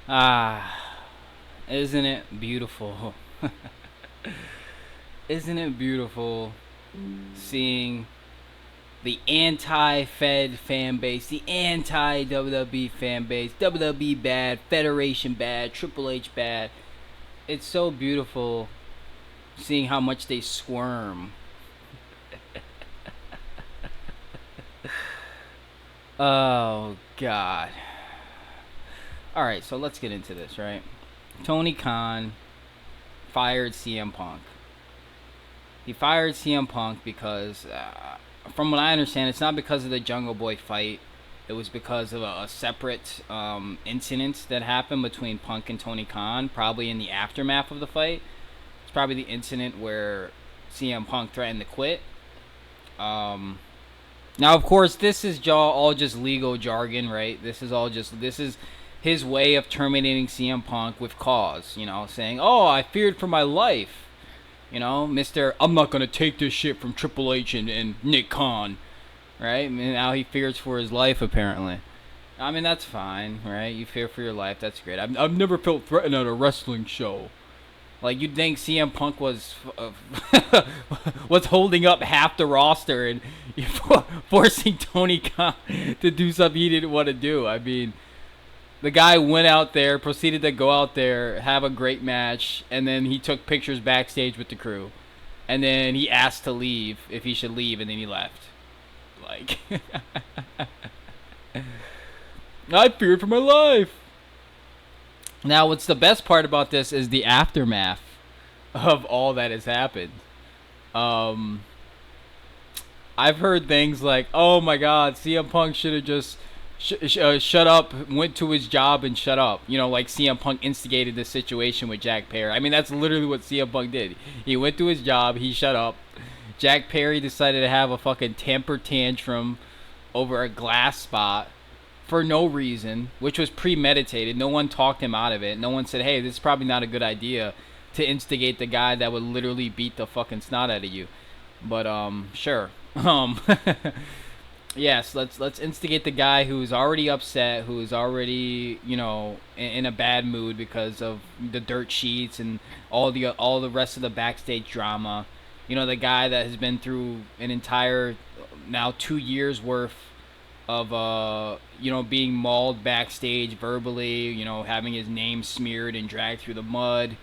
Ah, isn't it beautiful? Isn't it beautiful seeing the anti-Fed fan base, the anti-WWE fan base, WWE bad, Federation bad, Triple H bad. It's so beautiful seeing how much they squirm. Oh God. All right, so let's get into this, right? Tony Khan fired CM Punk. He fired CM Punk because, from what I understand, it's not because of the Jungle Boy fight. It was because of a separate incident that happened between Punk and Tony Khan, probably in the aftermath of the fight. It's probably the incident where CM Punk threatened to quit. Um, Now, of course, this is all just legal jargon, right? This is his way of terminating CM Punk with cause. Saying, "Oh, I feared for my life." Mister, I'm not gonna take this shit from Triple H and Nick Khan, right? And now he fears for his life, apparently. I mean, that's fine, right? You fear for your life, that's great. I've never felt threatened at a wrestling show. Like, you'd think CM Punk was was holding up half the roster and forcing Tony Khan to do something he didn't want to do. I mean, the guy went out there, proceeded to go out there, have a great match, and then he took pictures backstage with the crew. And then he asked to leave, if he should leave, and then he left. Like, I feared for my life. Now, what's the best part about this is the aftermath of all that has happened. Um, I've heard things like, "Oh my God, CM Punk should have just shut up, went to his job and shut up." Like CM Punk instigated this situation with Jack Perry. I mean, that's literally what CM Punk did. He went to his job, he shut up. Jack Perry decided to have a fucking temper tantrum over a glass spot for no reason, which was premeditated. No one talked him out of it. No one said, "Hey, this is probably not a good idea to instigate the guy that would literally beat the fucking snot out of you." But sure. Yes, let's instigate the guy who's already upset, who's already in a bad mood because of the dirt sheets and all the rest of the backstage drama. The guy that has been through an entire now 2 years worth of being mauled backstage verbally, having his name smeared and dragged through the mud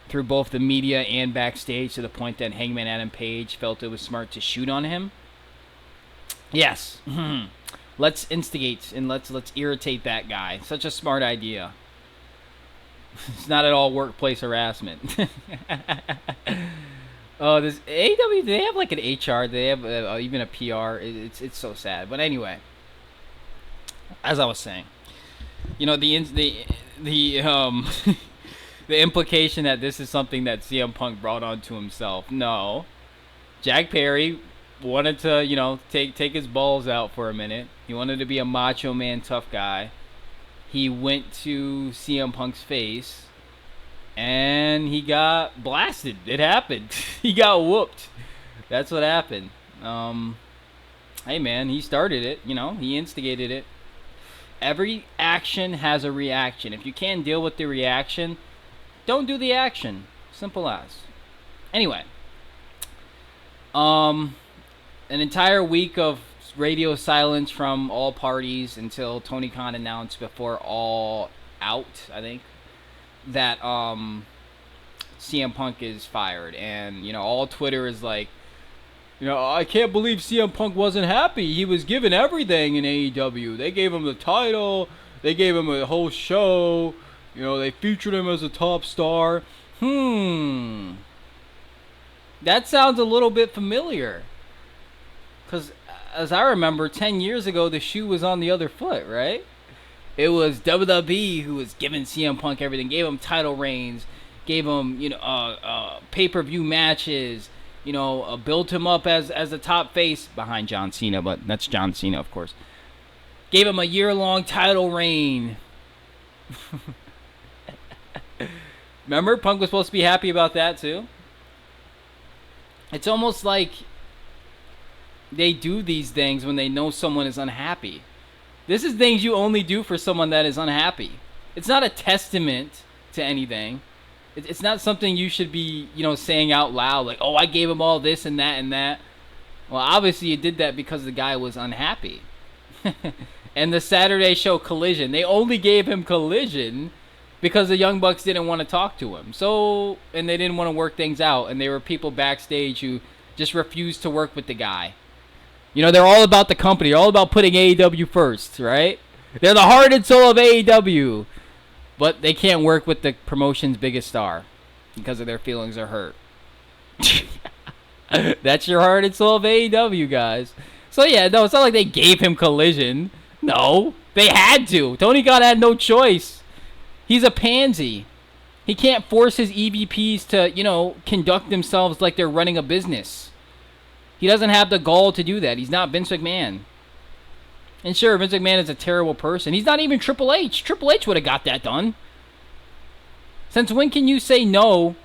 through both the media and backstage, to the point that Hangman Adam Page felt it was smart to shoot on him. Yes. Let's instigate and let's irritate that guy. Such a smart idea. It's not at all workplace harassment. Oh, this AEW, do they have like an HR? Do they have even a PR? It's so sad. But anyway, as I was saying, the the implication that this is something that CM Punk brought onto himself. No, Jack Perry wanted to take his balls out for a minute. He wanted to be a macho man, tough guy. He went to CM Punk's face, and he got blasted. It happened. He got whooped. That's what happened. Hey man, he started it. He instigated it. Every action has a reaction. If you can't deal with the reaction, don't do the action. Simple as. Anyway, an entire week of radio silence from all parties until Tony Khan announced before All Out, I think, that CM Punk is fired. And all Twitter is like, I can't believe CM Punk wasn't happy. He was given everything in AEW. They gave him the title. They gave him a whole show. They featured him as a top star. That sounds a little bit familiar. Because, as I remember, 10 years ago, the shoe was on the other foot, right? It was WWE who was giving CM Punk everything. Gave him title reigns. Gave him, pay-per-view matches. Built him up as a top face behind John Cena, but that's John Cena, of course. Gave him a year-long title reign. Remember, Punk was supposed to be happy about that, too? It's almost like they do these things when they know someone is unhappy. This is things you only do for someone that is unhappy. It's not a testament to anything. It's not something you should be, saying out loud, like, oh, I gave him all this and that and that. Well, obviously you did that because the guy was unhappy. And the Saturday show Collision, they only gave him Collision because the Young Bucks didn't want to talk to him. So, and they didn't want to work things out. And there were people backstage who just refused to work with the guy. They're all about the company. They're all about putting AEW first, right? They're the heart and soul of AEW. But they can't work with the promotion's biggest star because of their feelings are hurt. That's your heart and soul of AEW, guys. So, yeah, no, it's not like they gave him Collision. No, they had to. Tony Khan had no choice. He's a pansy. He can't force his EVPs to, conduct themselves like they're running a business. He doesn't have the gall to do that. He's not Vince McMahon. And sure, Vince McMahon is a terrible person. He's not even Triple H. Triple H would have got that done. Since when can you say no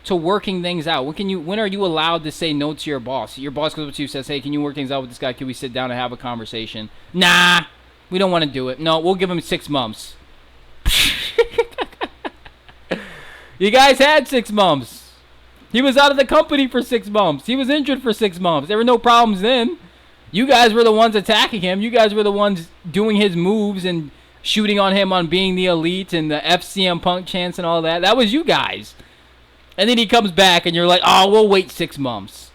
to working things out? When are you allowed to say no to your boss? Your boss goes up to you and says, hey, can you work things out with this guy? Can we sit down and have a conversation? Nah, we don't want to do it. No, we'll give him 6 months. You guys had 6 months. He was out of the company for 6 months. He was injured for 6 months. There were no problems then. You guys were the ones attacking him. You guys were the ones doing his moves and shooting on him on being the elite and the FCM Punk chants and all that. That was you guys. And then he comes back and you're like, oh, we'll wait 6 months.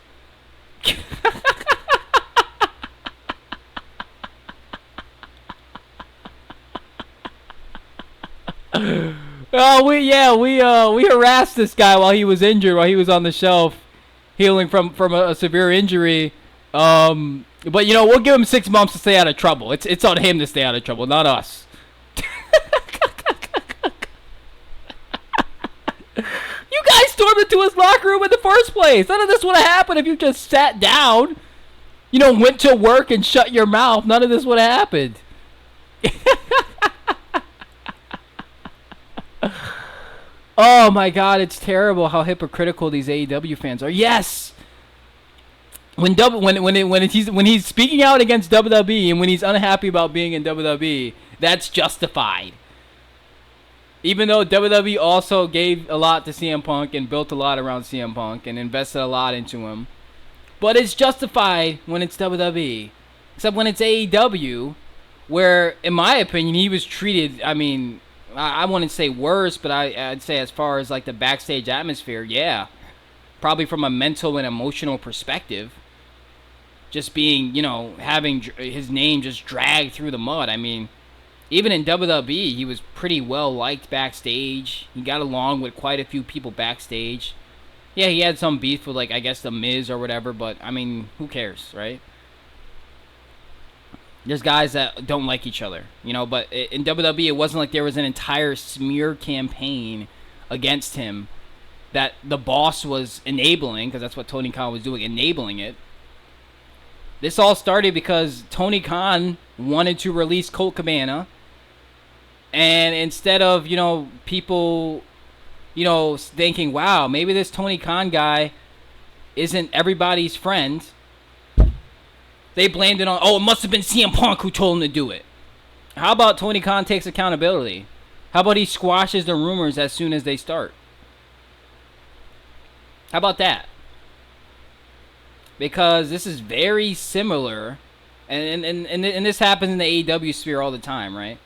We harassed this guy while he was injured, while he was on the shelf, healing from a severe injury. But we'll give him 6 months to stay out of trouble. It's on him to stay out of trouble, not us. You guys stormed into his locker room in the first place. None of this would have happened if you just sat down, went to work and shut your mouth. None of this would have happened. Oh my God, it's terrible how hypocritical these AEW fans are. Yes. When he's speaking out against WWE and when he's unhappy about being in WWE, that's justified. Even though WWE also gave a lot to CM Punk and built a lot around CM Punk and invested a lot into him. But it's justified when it's WWE. Except when it's AEW, where, in my opinion, he was treated, I wouldn't say worse, but I'd say as far as like the backstage atmosphere, yeah. Probably from a mental and emotional perspective. Just being, having his name just dragged through the mud. Even in WWE, he was pretty well liked backstage. He got along with quite a few people backstage. Yeah, he had some beef with, I guess, The Miz or whatever, but, who cares, right? There's guys that don't like each other, but in WWE, it wasn't like there was an entire smear campaign against him that the boss was enabling, because that's what Tony Khan was doing, enabling it. This all started because Tony Khan wanted to release Colt Cabana, and instead of, people, thinking, wow, maybe this Tony Khan guy isn't everybody's friend, they blamed it on, it must have been CM Punk who told him to do it. How about Tony Khan takes accountability? How about he squashes the rumors as soon as they start? How about that? Because this is very similar, and this happens in the AEW sphere all the time, right?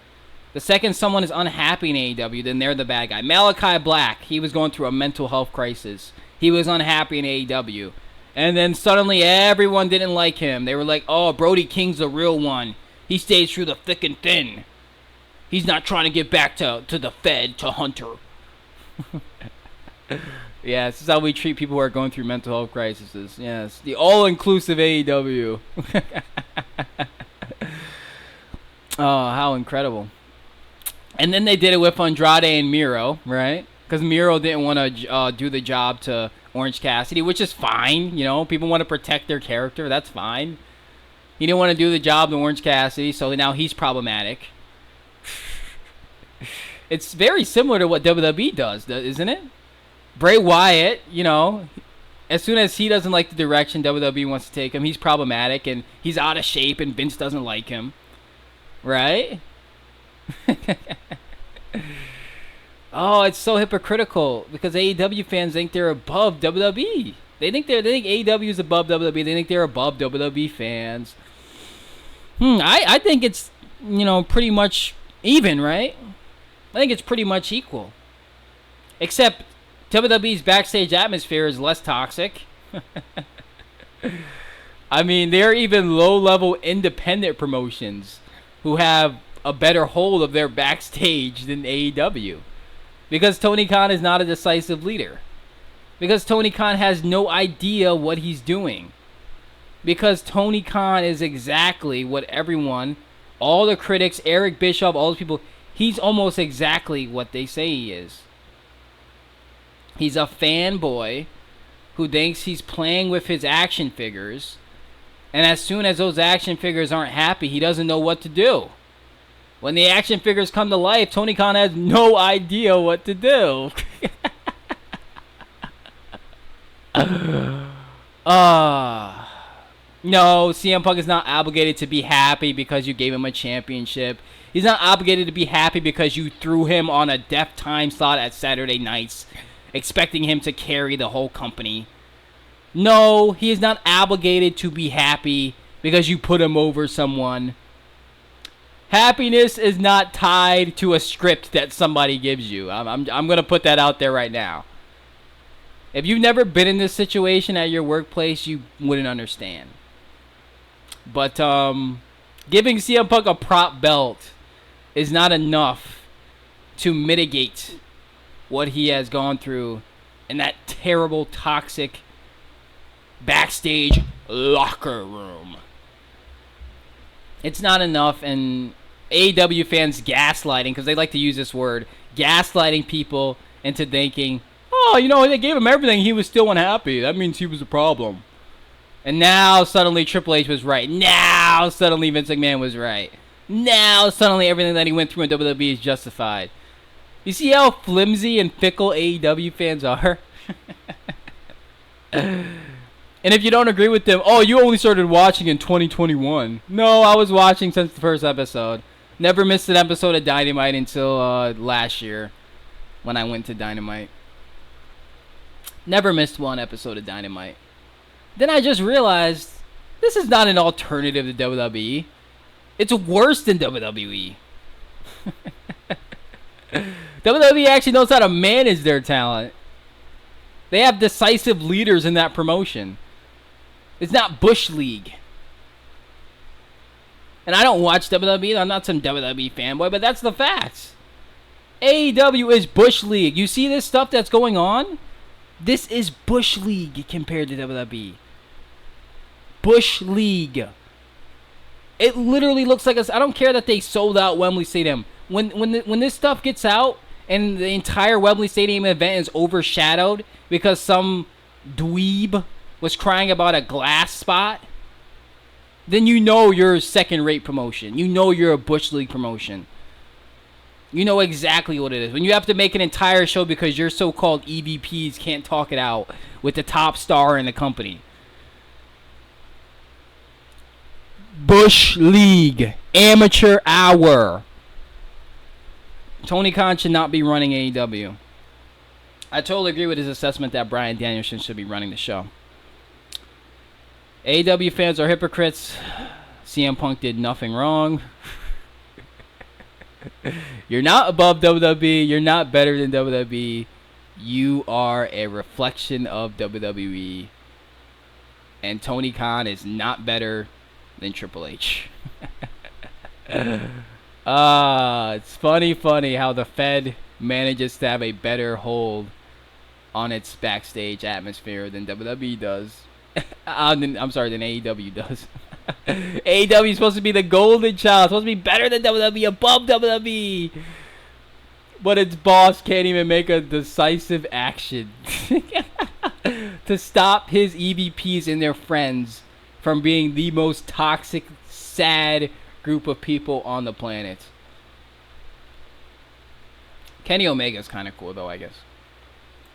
The second someone is unhappy in AEW, then they're the bad guy. Malachi Black, he was going through a mental health crisis. He was unhappy in AEW. And then suddenly everyone didn't like him. They were like, oh, Brody King's the real one. He stays through the thick and thin. He's not trying to get back to the Fed, to Hunter. Yeah, this is how we treat people who are going through mental health crises. Yes, the all-inclusive AEW. Oh, how incredible. And then they did it with Andrade and Miro, right? Because Miro didn't want to do the job to Orange Cassidy, which is fine. People want to protect their character. That's fine. He didn't want to do the job to Orange Cassidy, so now he's problematic. It's very similar to what WWE does, isn't it? Bray Wyatt, as soon as he doesn't like the direction WWE wants to take him, he's problematic and he's out of shape and Vince doesn't like him. Right? Oh, it's so hypocritical because AEW fans think they're above WWE. They think AEW is above WWE. They think they're above WWE fans. I think it's, pretty much even, right? I think it's pretty much equal. Except WWE's backstage atmosphere is less toxic. I mean, there are even low-level independent promotions who have a better hold of their backstage than AEW. Because Tony Khan is not a decisive leader. Because Tony Khan has no idea what he's doing. Because Tony Khan is exactly what everyone, all the critics, Eric Bischoff, all those people, he's almost exactly what they say he is. He's a fanboy who thinks he's playing with his action figures, and as soon as those action figures aren't happy, he doesn't know what to do. When the action figures come to life, Tony Khan has no idea what to do. No, CM Punk is not obligated to be happy because you gave him a championship. He's not obligated to be happy because you threw him on a deaf time slot at Saturday nights, expecting him to carry the whole company. No, he is not obligated to be happy because you put him over someone. Happiness is not tied to a script that somebody gives you. I'm going to put that out there right now. If you've never been in this situation at your workplace, you wouldn't understand. But giving CM Punk a prop belt is not enough to mitigate what he has gone through in that terrible, toxic backstage locker room. It's not enough, and AEW fans gaslighting, because they like to use this word, gaslighting people into thinking, oh, they gave him everything, he was still unhappy. That means he was a problem. And now suddenly Triple H was right. Now suddenly Vince McMahon was right. Now suddenly everything that he went through in WWE is justified. You see how flimsy and fickle AEW fans are? And if you don't agree with them, oh, you only started watching in 2021. No, I was watching since the first episode. Never missed an episode of Dynamite until last year when I went to Dynamite. Never missed one episode of Dynamite. Then I just realized this is not an alternative to WWE. It's worse than WWE. WWE actually knows how to manage their talent. They have decisive leaders in that promotion. It's not Bush League. And I don't watch WWE. I'm not some WWE fanboy, but that's the facts. AEW is Bush League. You see this stuff that's going on? This is Bush League compared to WWE. Bush League. It literally looks like I don't care that they sold out Wembley Stadium. When this stuff gets out and the entire Wembley Stadium event is overshadowed because some dweeb was crying about a glass spot, then you're a second-rate promotion. You're a Bush League promotion. You know exactly what it is. When you have to make an entire show because your so-called EVPs can't talk it out with the top star in the company. Bush League. Amateur hour. Tony Khan should not be running AEW. I totally agree with his assessment that Bryan Danielson should be running the show. AEW fans are hypocrites. CM Punk did nothing wrong. You're not above WWE. You're not better than WWE. You are a reflection of WWE. And Tony Khan is not better than Triple H. It's funny how the Fed manages to have a better hold on its backstage atmosphere than WWE does. I'm sorry, than AEW does. AEW is supposed to be the golden child, supposed to be better than WWE, above WWE. But its boss can't even make a decisive action to stop his EVPs and their friends from being the most toxic, sad group of people on the planet. Kenny Omega's kind of cool, though, I guess.